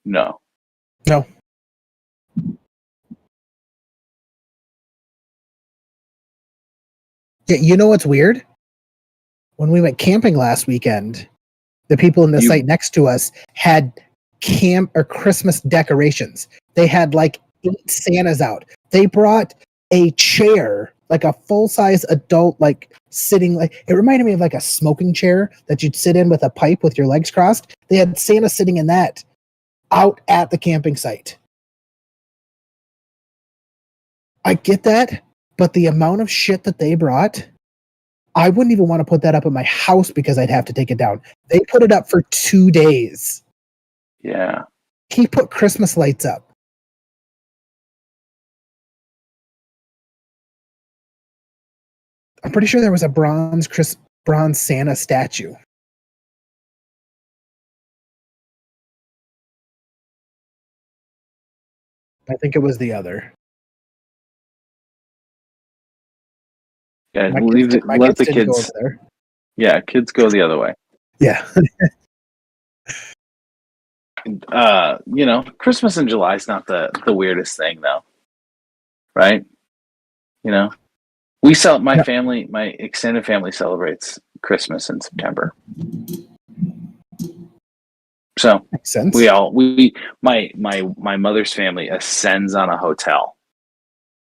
No. Yeah, you know what's weird? When we went camping last weekend, the people in the site next to us had camp or Christmas decorations. They had like 8 Santas out. They brought a chair, like a full-size adult, like sitting, like it reminded me of like a smoking chair that you'd sit in with a pipe with your legs crossed. They had Santa sitting in that out at the camping site. I get that, but the amount of shit that they brought, I wouldn't even want to put that up at my house because I'd have to take it down. They put it up for 2 days. Yeah. He put Christmas lights up. I'm pretty sure there was a bronze Santa statue. I think it was the other. Yeah, My let kids the didn't go over kids. there. Yeah, kids go the other way. Yeah. Christmas in July is not the weirdest thing though, right? My extended family celebrates Christmas in September. So Makes sense. my mother's family ascends on a hotel,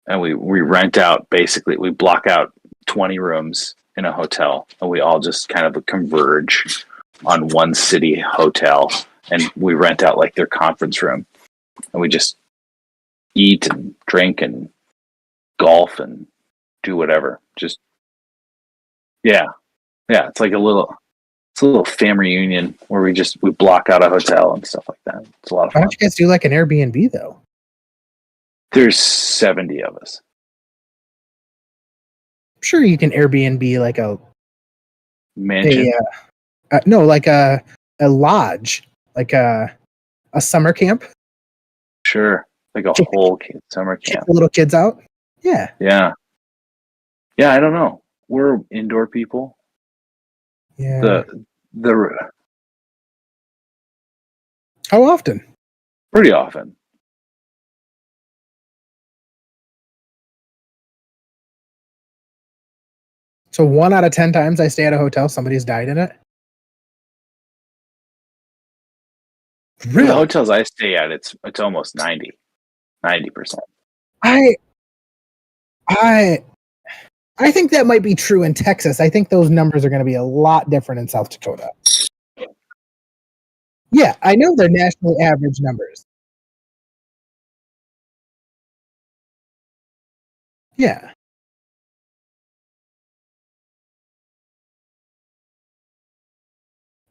and we rent out, basically we block out 20 rooms in a hotel, and we all just kind of converge on one city hotel, and we rent out like their conference room, and we just eat and drink and golf and do whatever. Just yeah. It's like a little family reunion where we block out a hotel and stuff like that. It's a lot of Why fun. don't you guys do like an Airbnb though? There's 70 of us. I'm sure you can Airbnb like a Mansion. like a lodge, like a summer camp. Sure. Like a whole summer Kick camp. the little kids out. Yeah. Yeah. Yeah, I don't know. We're indoor people. Yeah. The How often? pretty often. So 1 out of 10 times I stay at a hotel, somebody's died in it. Really? The hotels I stay at, it's almost 90%. I think that might be true in Texas. I think those numbers are going to be a lot different in South Dakota. Yeah, I know they're national average numbers. Yeah.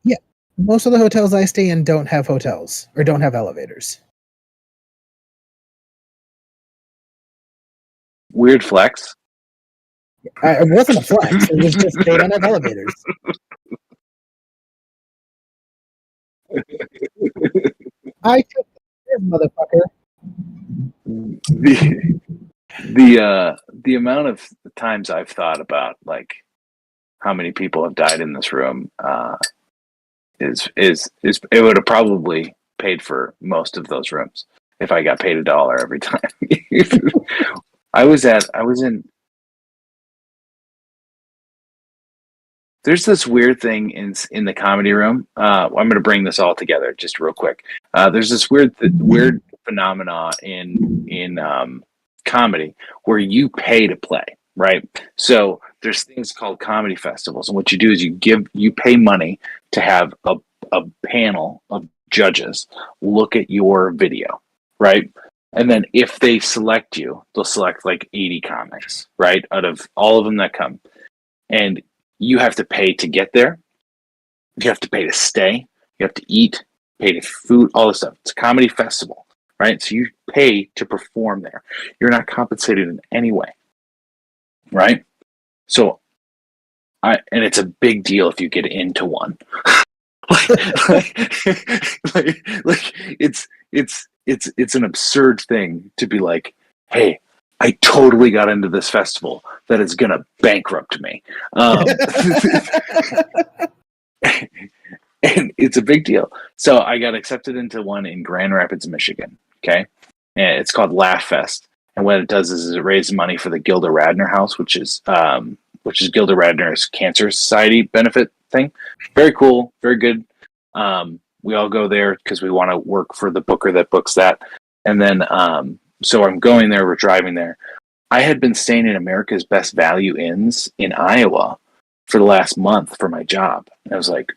Yeah. Most of the hotels I stay in don't have hotels or don't have elevators. Weird flex. It wasn't a flex. It was just they don't have elevators. I took this motherfucker. The amount of times I've thought about like how many people have died in this room is it would have probably paid for most of those rooms if I got paid $1 every time. I was in. There's this weird thing in the comedy room. I'm going to bring this all together just real quick. There's this weird phenomena in comedy where you pay to play, right? So there's things called comedy festivals, and what you do is you pay money to have a panel of judges look at your video, right? And then if they select you, they'll select like 80 comics, right? Out of all of them that come. And you have to pay to get there. You have to pay to stay. You have to eat, pay to food, all this stuff. It's a comedy festival, right? So you pay to perform there. You're not compensated in any way, right? So, and it's a big deal if you get into one. It's an absurd thing to be like, hey, I totally got into this festival that is going to bankrupt me. And it's a big deal. So I got accepted into one in Grand Rapids, Michigan. Okay. And it's called Laugh Fest. And what it does is it raises money for the Gilda Radner House, which is Gilda Radner's Cancer Society benefit thing. Very cool. Very good. We all go there because we want to work for the booker that books that. And then, so I'm going there, we're driving there. I had been staying in America's Best Value Inns in Iowa for the last month for my job. And I was like,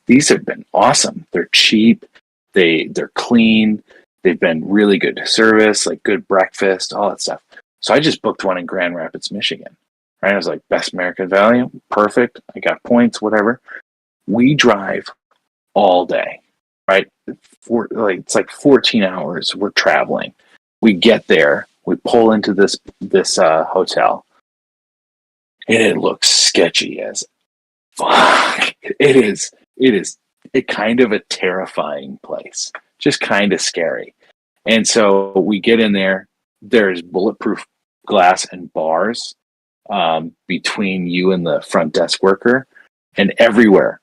these have been awesome. They're cheap. They're clean. They've been really good service, like good breakfast, all that stuff. So I just booked one in Grand Rapids, Michigan. Right? I was like, Best American Value. Perfect. I got points, whatever. We drive all day, right? It's like 14 hours we're traveling. We get there, we pull into this hotel. and it looks sketchy as fuck. It is a kind of a terrifying place, just kind of scary. And so we get in there. There's bulletproof glass and bars between you and the front desk worker, and everywhere,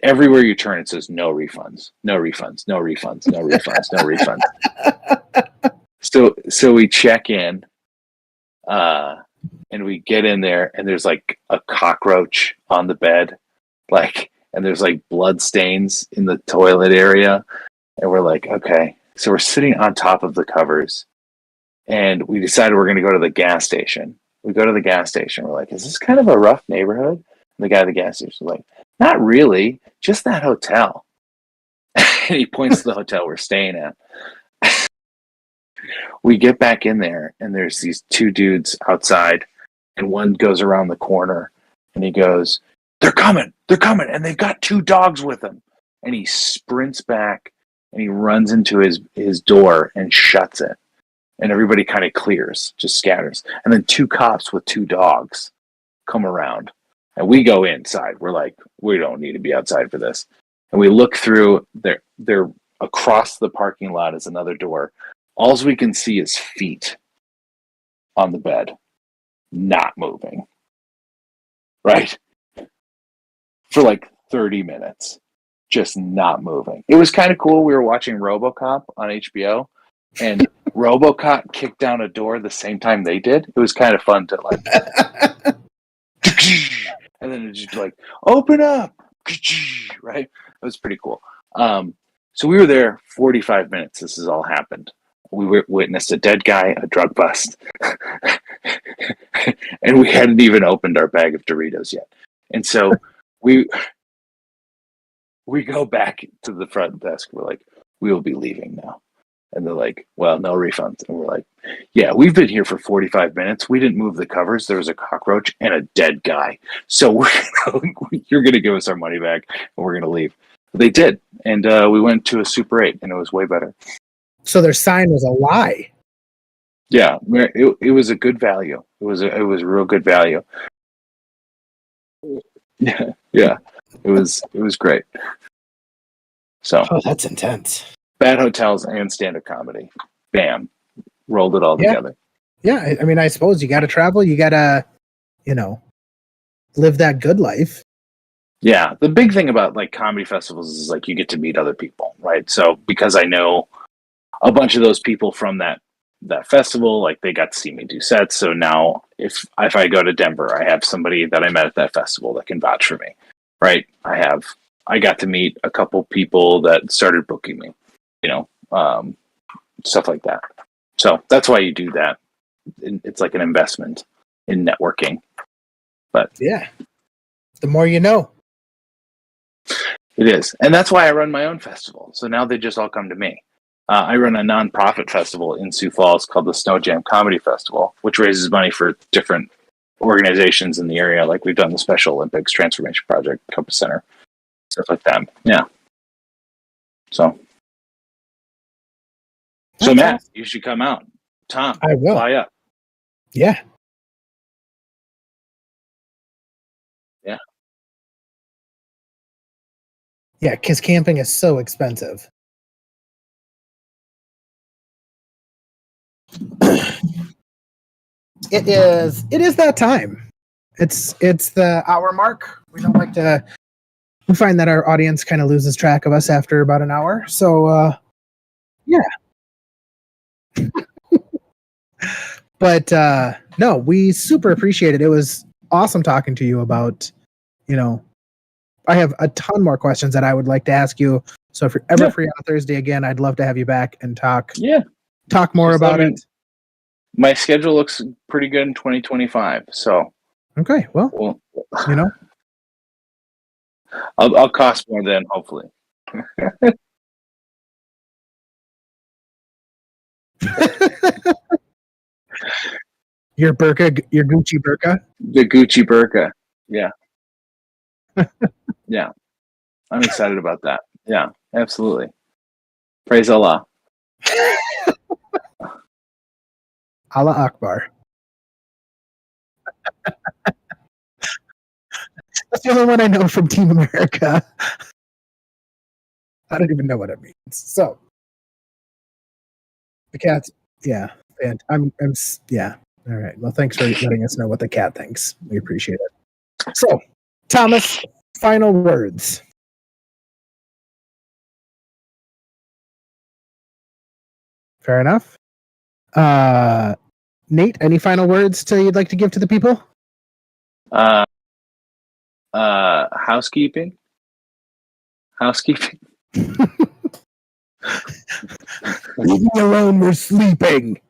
everywhere you turn, it says no refunds, no refunds, no refunds, no refunds, no refunds. So we check in, and we get in there, and there's like a cockroach on the bed, and there's like blood stains in the toilet area, and we're like, okay. So we're sitting on top of the covers, and we decided we're going to go to the gas station. We go to the gas station. We're like, is this kind of a rough neighborhood? And the guy at the gas station was like, not really, just that hotel. And he points to the hotel we're staying at. We get back in there, and there's these two dudes outside, and one goes around the corner, and he goes, they're coming, and they've got two dogs with them. And he sprints back, and he runs into his door and shuts it. And everybody kind of clears, just scatters. And then two cops with two dogs come around. And we go inside. We're like, we don't need to be outside for this. And we look through. They're across the parking lot is another door. All we can see is feet on the bed, not moving. Right? For like 30 minutes, just not moving. It was kind of cool. We were watching RoboCop on HBO, and RoboCop kicked down a door the same time they did. It was kind of fun to like, and then it just like, open up, right? It was pretty cool. So we were there 45 minutes. This has all happened. We witnessed a dead guy, a drug bust, and we hadn't even opened our bag of Doritos yet. And so we go back to the front desk. We're like, we will be leaving now. And they're like, well, no refunds. And we're like, yeah, we've been here for 45 minutes. We didn't move the covers. There was a cockroach and a dead guy. So you're going to give us our money back, and we're going to leave. But they did. And we went to a Super 8, and it was way better. So their sign was a lie. Yeah, it was a good value. It was a real good value. Yeah. It was great. So that's intense. Bad hotels and stand-up comedy. Bam. Rolled it all together. Yeah, I mean, I suppose you got to travel. You got to, live that good life. Yeah, the big thing about like comedy festivals is like you get to meet other people, right? So because I know a bunch of those people from that festival, like they got to see me do sets. So now if I go to Denver, I have somebody that I met at that festival that can vouch for me, right? I got to meet a couple people that started booking me, stuff like that. So that's why you do that. It's like an investment in networking. But yeah, the more you know. It is. And that's why I run my own festival. So now they just all come to me. I run a nonprofit festival in Sioux Falls called the Snow Jam Comedy Festival, which raises money for different organizations in the area. Like we've done the Special Olympics Transformation Project, Compass Center, stuff like that. Yeah. So Matt, awesome. You should come out. Tom, I will. Fly up. Yeah. Yeah. Yeah, because camping is so expensive. It is that time. It's the hour mark. We don't like to. We find that our audience kind of loses track of us after about an hour. So yeah. But no, we super appreciate it. It was awesome talking to you about, I have a ton more questions that I would like to ask you. So if you're ever free on a Thursday again, I'd love to have you back and talk. Yeah. Talk more about it. My schedule looks pretty good in 2025. So okay, well, I'll cost more then, hopefully. Your burqa, your Gucci burqa? The Gucci burqa. Yeah. Yeah. I'm excited about that. Yeah, absolutely. Praise Allah. Allah Akbar. That's the only one I know from Team America. I don't even know what it means. So the cat's, yeah, and yeah. All right. Well, thanks for letting us know what the cat thinks. We appreciate it. So, Thomas, final words. Fair enough. Nate, any final words you'd like to give to the people? Housekeeping. Leave me alone. We're sleeping.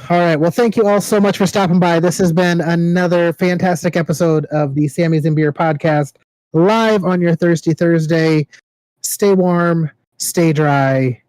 All right. Well, thank you all so much for stopping by. This has been another fantastic episode of the Sammy's and Beer podcast, live on your Thirsty Thursday. Stay warm, stay dry,